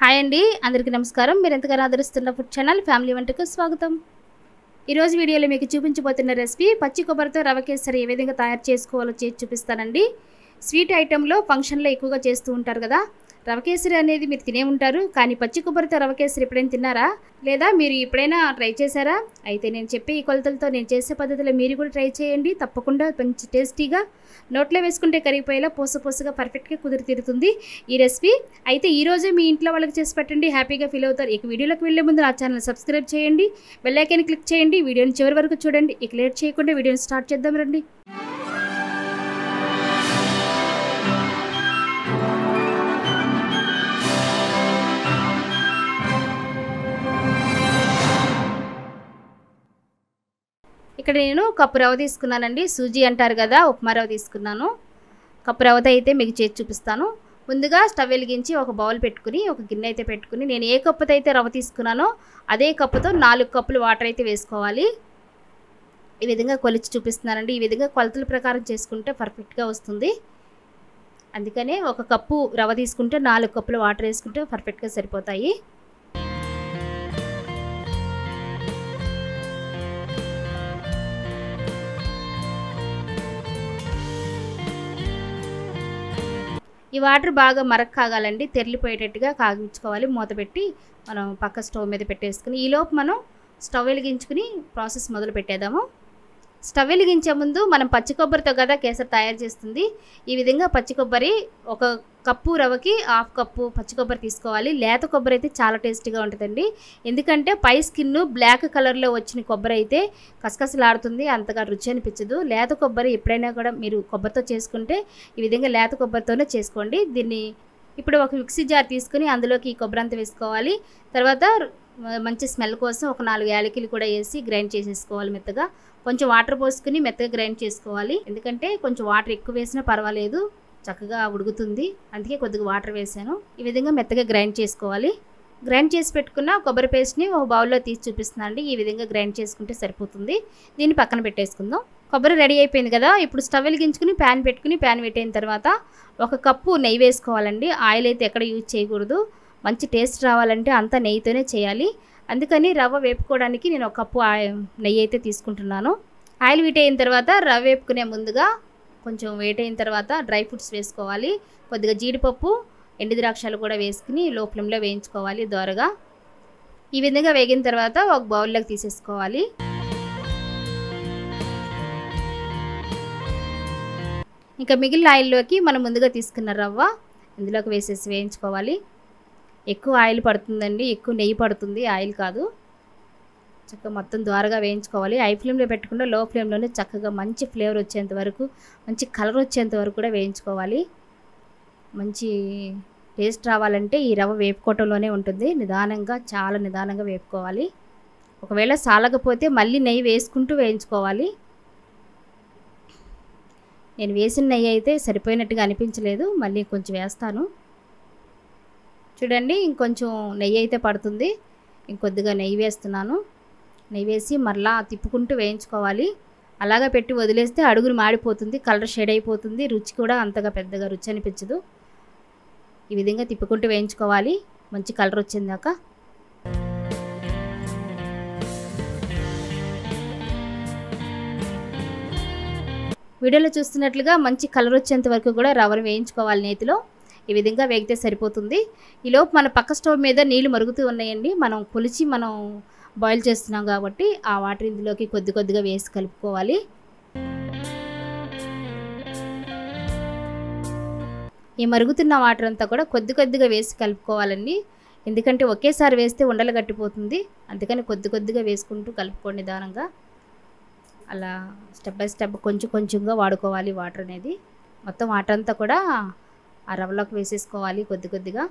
Hi అండి, అందరికీ నమస్కారం. మీరు ఎంతగానో ఆదరిస్తున్న ఫుడ్ ఛానల్ ఫ్యామిలీ వంటకు స్వాగతం. ఈరోజు వీడియోలో మీకు చూపించబోతున్న రెసిపీ పచ్చి కొబ్బరితో రవ కేసరి ఏ విధంగా తయారు చేసుకోవాలో చేసి చూపిస్తానండి. స్వీట్ ఐటెంలో ఫంక్షన్లో ఎక్కువగా చేస్తూ ఉంటారు కదా. రవ కేసరి అనేది మీరు తినే ఉంటారు, కానీ పచ్చి కొబ్బరితో రవ కేసరి ఎప్పుడైనా తిన్నారా? లేదా మీరు ఎప్పుడైనా ట్రై చేశారా? అయితే నేను చెప్పే ఈ కొలతలతో నేను చేసే పద్ధతిలో మీరు కూడా ట్రై చేయండి. తప్పకుండా మంచి టేస్టీగా నోట్లో వేసుకుంటే కరిగిపోయేలా పోసపోసగా పర్ఫెక్ట్గా కుదిరి తీరుతుంది ఈ రెసిపీ. అయితే ఈరోజే మీ ఇంట్లో వాళ్ళకి చేసి పెట్టండి, హ్యాపీగా ఫీల్ అవుతారు. ఇక వీడియోలోకి వెళ్ళే ముందు నా ఛానల్ సబ్స్క్రైబ్ చేయండి, బెల్ ఐకాన్ క్లిక్ చేయండి, వీడియోని చివరి వరకు చూడండి. ఇక లేట్ చేయకుండా వీడియోని స్టార్ట్ చేద్దాం రండి. ఇక్కడ నేను కప్పు రవ్వ తీసుకున్నానండి. సూజీ అంటారు కదా, ఉప్మా రవ్వ తీసుకున్నాను. కప్పు రవ్వతో అయితే మీకు చేసి చూపిస్తాను. ముందుగా స్టవ్ వెలిగించి ఒక బౌల్ పెట్టుకుని ఒక గిన్నె అయితే పెట్టుకుని నేను ఏ కప్పుతో అయితే రవ్వ తీసుకున్నానో అదే కప్పుతో 4 కప్పులు వాటర్ అయితే వేసుకోవాలి. ఈ విధంగా కొలిచి చూపిస్తున్నానండి. ఈ విధంగా కొలతల ప్రకారం చేసుకుంటే పర్ఫెక్ట్గా వస్తుంది. అందుకనే ఒక కప్పు రవ్వ తీసుకుంటే 4 కప్పులు వాటర్ వేసుకుంటే పర్ఫెక్ట్గా సరిపోతాయి. ఈ వాటర్ బాగా మరక కాగాలండి, తెరలిపోయేటట్టుగా కాగించుకోవాలి. మూత పెట్టి మనం పక్క స్టవ్ మీద పెట్టేసుకుని ఈలోపు మనం స్టవ్ వెలిగించుకుని ప్రాసెస్ మొదలు పెట్టేద్దాము. స్టవ్ వెలిగించే ముందు మనం పచ్చి కొబ్బరితో కదా కేసరి తయారు చేస్తుంది. ఈ విధంగా పచ్చి కొబ్బరి ఒక కప్పు రవ్వకి 1/2 కప్పు పచ్చి కొబ్బరి తీసుకోవాలి. లేత కొబ్బరి అయితే చాలా టేస్టీగా ఉంటుందండి. ఎందుకంటే పై స్కిన్ బ్లాక్ కలర్లో వచ్చిన కొబ్బరి అయితే కసకసలాడుతుంది, అంతగా రుచి అనిపించదు. లేత కొబ్బరి ఎప్పుడైనా కూడా మీరు కొబ్బరితో చేసుకుంటే ఈ విధంగా లేత కొబ్బరితోనే చేసుకోండి. దీన్ని ఇప్పుడు ఒక మిక్సీ జార్ తీసుకుని అందులోకి ఈ కొబ్బరి అంతా వేసుకోవాలి. తర్వాత మంచి స్మెల్ కోసం ఒక 4 యాలకులు కూడా వేసి గ్రైండ్ చేసేసుకోవాలి మెత్తగా. కొంచెం వాటర్ పోసుకుని మెత్తగా గ్రైండ్ చేసుకోవాలి. ఎందుకంటే కొంచెం వాటర్ ఎక్కువ వేసినా పర్వాలేదు, చక్కగా ఉడుకుతుంది. అందుకే కొద్దిగా వాటర్ వేసాను. ఈ విధంగా మెత్తగా గ్రైండ్ చేసుకోవాలి. గ్రైండ్ చేసి పెట్టుకున్న కొబ్బరి పేస్ట్ని ఒక బౌల్లో తీసి చూపిస్తున్నానండి. ఈ విధంగా గ్రైండ్ చేసుకుంటే సరిపోతుంది. దీన్ని పక్కన పెట్టేసుకుందాం. కొబ్బరి రెడీ అయిపోయింది కదా. ఇప్పుడు స్టవ్ వెలిగించుకుని ప్యాన్ పెట్టుకుని ప్యాన్ పెట్టిన తర్వాత 1 కప్పు నెయ్యి వేసుకోవాలండి. ఆయిల్ అయితే ఎక్కడ యూజ్ చేయకూడదు. మంచి టేస్ట్ రావాలంటే అంతా నెయ్యితోనే చేయాలి. అందుకని రవ్వ వేపుకోవడానికి నేను 1 కప్పు నెయ్యి అయితే తీసుకుంటున్నాను. ఆయిల్ వీట్ అయిన తర్వాత రవ్వ వేపుకునే ముందుగా కొంచెం వేట్ అయిన తర్వాత డ్రై ఫ్రూట్స్ వేసుకోవాలి. కొద్దిగా జీడిపప్పు, ఎండు ద్రాక్షాలు కూడా వేసుకుని లో ఫ్లేమ్లో వేయించుకోవాలి దోరగా. ఈ విధంగా వేగిన తర్వాత ఒక బౌల్లోకి తీసేసుకోవాలి. ఇంకా మిగిలిన ఆయిల్లోకి మనం ముందుగా తీసుకున్న రవ్వ ఇందులోకి వేసేసి వేయించుకోవాలి. ఎక్కువ ఆయిల్ పడుతుందండి, ఎక్కువ నెయ్యి పడుతుంది, ఆయిల్ కాదు. చక్కగా మొత్తం ద్వారగా వేయించుకోవాలి. హై ఫ్లేమ్లో పెట్టకుండా లో ఫ్లేమ్లోనే చక్కగా మంచి ఫ్లేవర్ వచ్చేంత వరకు, మంచి కలర్ వచ్చేంత వరకు కూడా వేయించుకోవాలి. మంచి టేస్ట్ రావాలంటే ఈ రవ్వ వేపుకోవటంలోనే ఉంటుంది. నిదానంగా, చాలా నిదానంగా వేపుకోవాలి. ఒకవేళ సాలకపోతే మళ్ళీ నెయ్యి వేసుకుంటూ వేయించుకోవాలి. నేను వేసిన నెయ్యి అయితే సరిపోయినట్టుగా అనిపించలేదు, మళ్ళీ కొంచెం వేస్తాను. చూడండి, ఇంకొంచెం నెయ్యి అయితే పడుతుంది. ఇంకొద్దిగా నెయ్యి వేస్తున్నాను. నెయ్యి వేసి మరలా తిప్పుకుంటూ వేయించుకోవాలి. అలాగా పెట్టి వదిలేస్తే అడుగును మాడిపోతుంది, కలర్ షేడ్ అయిపోతుంది, రుచి కూడా అంతగా పెద్దగా రుచి అనిపించదు. ఈ విధంగా తిప్పుకుంటూ వేయించుకోవాలి మంచి కలర్ వచ్చిందాక. వీడియోలో చూస్తున్నట్లుగా మంచి కలర్ వచ్చేంత వరకు కూడా రవ్వను వేయించుకోవాలి నేతిలో. ఈ విధంగా వేగితే సరిపోతుంది. ఈలోపు మన పక్క స్టవ్ మీద నీళ్లు మరుగుతూ ఉన్నాయండి. మనం కొలిచి బాయిల్ చేస్తున్నాం కాబట్టి ఆ వాటర్ ఇందులోకి కొద్దిగా వేసి కలుపుకోవాలి. ఈ మరుగుతున్న వాటర్ అంతా కూడా కొద్దిగా వేసి కలుపుకోవాలండి. ఎందుకంటే ఒకేసారి వేస్తే ఉండలు గట్టిపోతుంది. అందుకని కొద్దిగా వేసుకుంటూ కలుపుకోండి నిదానంగా. అలా స్టెప్ బై స్టెప్ కొంచెంగా వాడుకోవాలి వాటర్ అనేది. మొత్తం వాటర్ అంతా కూడా ఆ రవ్వలోకి వేసేసుకోవాలి కొద్దిగా.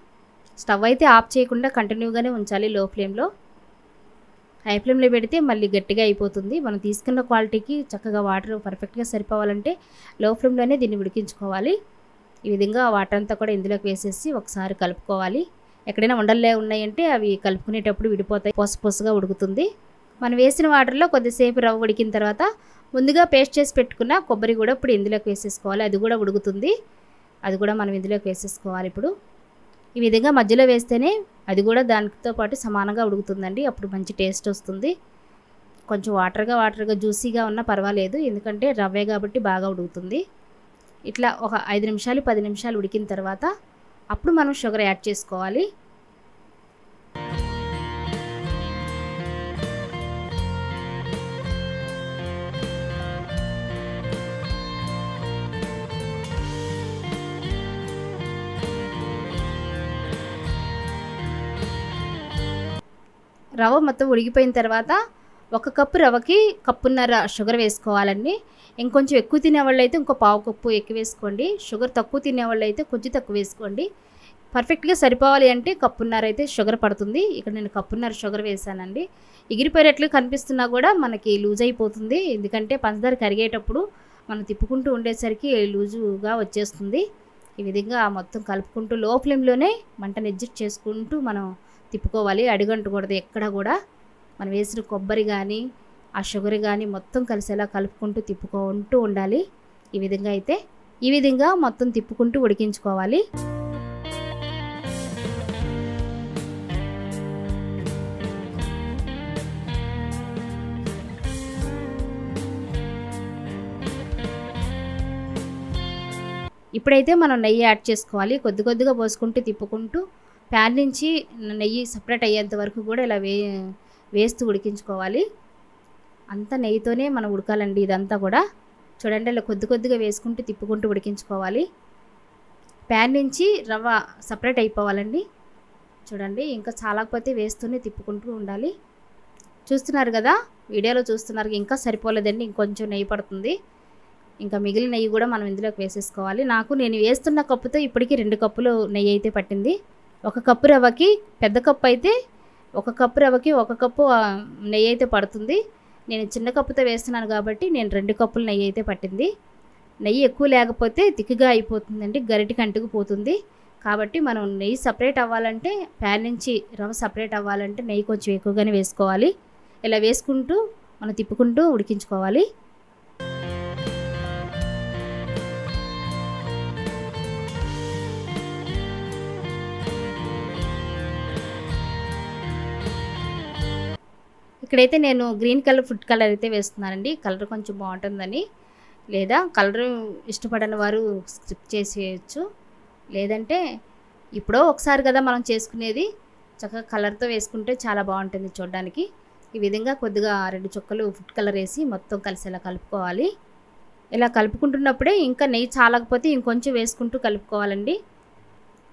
స్టవ్ అయితే ఆఫ్ చేయకుండా కంటిన్యూగానే ఉంచాలి లో ఫ్లేమ్లో. హై ఫ్లేమ్లో పెడితే మళ్ళీ గట్టిగా అయిపోతుంది. మనం తీసుకున్న క్వాలిటీకి చక్కగా వాటర్ పర్ఫెక్ట్గా సరిపోవాలంటే లో ఫ్లేమ్లోనే దీన్ని ఉడికించుకోవాలి. ఈ విధంగా వాటర్ అంతా కూడా ఇందులోకి వేసేసి ఒకసారి కలుపుకోవాలి. ఎక్కడైనా ఉండలే ఉన్నాయంటే అవి కలుపుకునేటప్పుడు విడిపోతాయి, పోసగా ఉడుకుతుంది. మనం వేసిన వాటర్లో కొద్దిసేపు రవ్వ ఉడికిన తర్వాత ముందుగా పేస్ట్ చేసి పెట్టుకున్న కొబ్బరి కూడా ఇప్పుడు ఇందులోకి వేసేసుకోవాలి. అది కూడా ఉడుకుతుంది, అది కూడా మనం ఇందులోకి వేసేసుకోవాలి. ఇప్పుడు ఈ ఈ విధంగా మధ్యలో వేస్తేనే అది కూడా దానితో పాటు సమానంగా ఉడుకుతుందండి. అప్పుడు మంచి టేస్ట్ వస్తుంది. కొంచెం వాటర్గా జ్యూసీగా ఉన్నా పర్వాలేదు, ఎందుకంటే రవ్వే కాబట్టి బాగా ఉడుకుతుంది. ఇట్లా ఒక 5 నిమిషాలు 10 నిమిషాలు ఉడికిన తర్వాత అప్పుడు మనం షుగర్ యాడ్ చేసుకోవాలి. రవ్వ మొత్తం ఉడికిపోయిన తర్వాత 1 కప్పు రవ్వకి కప్పున్నర షుగర్ వేసుకోవాలండి. ఇంకొంచెం ఎక్కువ తినేవాళ్ళు అయితే ఇంకో పావు కప్పు ఎక్కువ వేసుకోండి. షుగర్ తక్కువ తినేవాళ్ళు అయితే కొంచెం తక్కువ వేసుకోండి. పర్ఫెక్ట్గా సరిపోవాలి అంటే కప్పున్నర అయితే షుగర్ పడుతుంది. ఇక్కడ నేను కప్పున్నర షుగర్ వేసానండి. ఎగిరిపోయేటట్లు కనిపిస్తున్నా కూడా మనకి లూజ్ అయిపోతుంది, ఎందుకంటే పంచదార కరిగేటప్పుడు మనం తిప్పుకుంటూ ఉండేసరికి లూజుగా వచ్చేస్తుంది. ఈ విధంగా మొత్తం కలుపుకుంటూ లో ఫ్లేమ్లోనే మంటను అడ్జస్ట్ చేసుకుంటూ మనం తిప్పుకోవాలి. అడుగంటకూడదు ఎక్కడ కూడా. మనం వేసిన కొబ్బరి కానీ ఆ షుగర్ కానీ మొత్తం కలిసేలా కలుపుకుంటూ తిప్పుకుంటూ ఉండాలి. ఈ విధంగా మొత్తం తిప్పుకుంటూ ఉడికించుకోవాలి. ఇప్పుడైతే మనం నెయ్యి యాడ్ చేసుకోవాలి. కొద్ది కొద్దిగా పోసుకుంటూ తిప్పుకుంటూ ప్యాన్ నుంచి నెయ్యి సపరేట్ అయ్యేంత వరకు కూడా ఇలా వేస్తూ ఉడికించుకోవాలి. అంతా నెయ్యితోనే మనం ఉడకాలండి. ఇదంతా కూడా చూడండి, ఇలా కొద్ది కొద్దిగా వేసుకుంటూ తిప్పుకుంటూ ఉడికించుకోవాలి. ప్యాన్ నుంచి రవ్వ సపరేట్ అయిపోవాలండి. చూడండి, ఇంకా చాలకపోతే వేస్తూనే తిప్పుకుంటూ ఉండాలి. చూస్తున్నారు కదా, వీడియోలో చూస్తున్నారు. ఇంకా సరిపోలేదండి, ఇంకొంచెం నెయ్యి పడుతుంది. ఇంకా మిగిలిన నెయ్యి కూడా మనం ఇందులోకి వేసేసుకోవాలి. నేను వేస్తున్న కప్పుతో ఇప్పటికీ 2 కప్పులు నెయ్యి అయితే పట్టింది. 1 కప్పు రవ్వకి, పెద్ద కప్పు అయితే 1 కప్పు రవ్వకి 1 కప్పు నెయ్యి అయితే పడుతుంది. నేను చిన్న కప్పుతో వేస్తున్నాను కాబట్టి నేను 2 కప్పులు నెయ్యి అయితే పట్టింది. నెయ్యి ఎక్కువ లేకపోతే తిక్కుగా అయిపోతుందండి, గరిటికి అంటుకుపోతుంది. కాబట్టి మనం నెయ్యి సపరేట్ అవ్వాలంటే, ప్యాన్ నుంచి రవ్వ సపరేట్ అవ్వాలంటే నెయ్యి కొంచెం ఎక్కువగానే వేసుకోవాలి. ఇలా వేసుకుంటూ మనం తిప్పుకుంటూ ఉడికించుకోవాలి. ఇక్కడైతే నేను గ్రీన్ కలర్ ఫుడ్ కలర్ అయితే వేస్తున్నానండి. కలర్ కొంచెం బాగుంటుందని. లేదా కలర్ ఇష్టపడని వారు స్కిప్ చేసేయచ్చు. లేదంటే ఇప్పుడో ఒకసారి కదా మనం చేసుకునేది, చక్కగా కలర్తో వేసుకుంటే చాలా బాగుంటుంది చూడడానికి. ఈ విధంగా కొద్దిగా 2 చుక్కలు ఫుడ్ కలర్ వేసి మొత్తం కలిసేలా కలుపుకోవాలి. ఇలా కలుపుకుంటున్నప్పుడే ఇంకా నెయ్యి చాలకపోతే ఇంకొంచెం వేసుకుంటూ కలుపుకోవాలండి.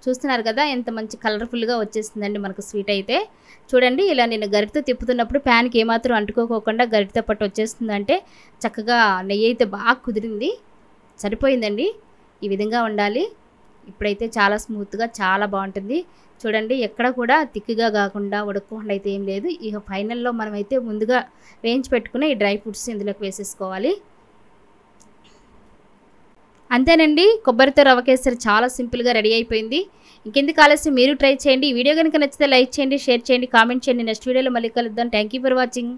చూస్తున్నారు కదా, ఎంత మంచి కలర్ఫుల్గా వచ్చేసిందండి మనకు స్వీట్ అయితే. చూడండి, ఇలా నేను గరిటతో తిప్పుతున్నప్పుడు ప్యాన్కి ఏమాత్రం అంటుకోకుండా గరిటతో పట్టు వచ్చేస్తుందంటే చక్కగా నెయ్యి అయితే బాగా కుదిరింది, సరిపోయిందండి. ఈ విధంగా ఉండాలి. ఇప్పుడైతే చాలా స్మూత్గా చాలా బాగుంటుంది. చూడండి, ఎక్కడ కూడా తిక్కుగా కాకుండా ఉడకకుండా అయితే ఏం లేదు. ఇక ఫైనల్లో మనమైతే ముందుగా వేయించి పెట్టుకుని ఈ డ్రై ఫ్రూట్స్ ఇందులోకి వేసేసుకోవాలి. అంతేనండి, కొబ్బరితో రవ్వ కేసరి చాలా సింపుల్గా రెడీ అయిపోయింది. ఇంకెందుకు ఆలస్యం, మీరు ట్రై చేయండి. ఈ వీడియో కనుక నచ్చితే లైక్ చేయండి, షేర్ చేయండి, కామెంట్ చేయండి. నెక్స్ట్ వీడియోలో మళ్ళీ కలుద్దాం. Thank you for watching.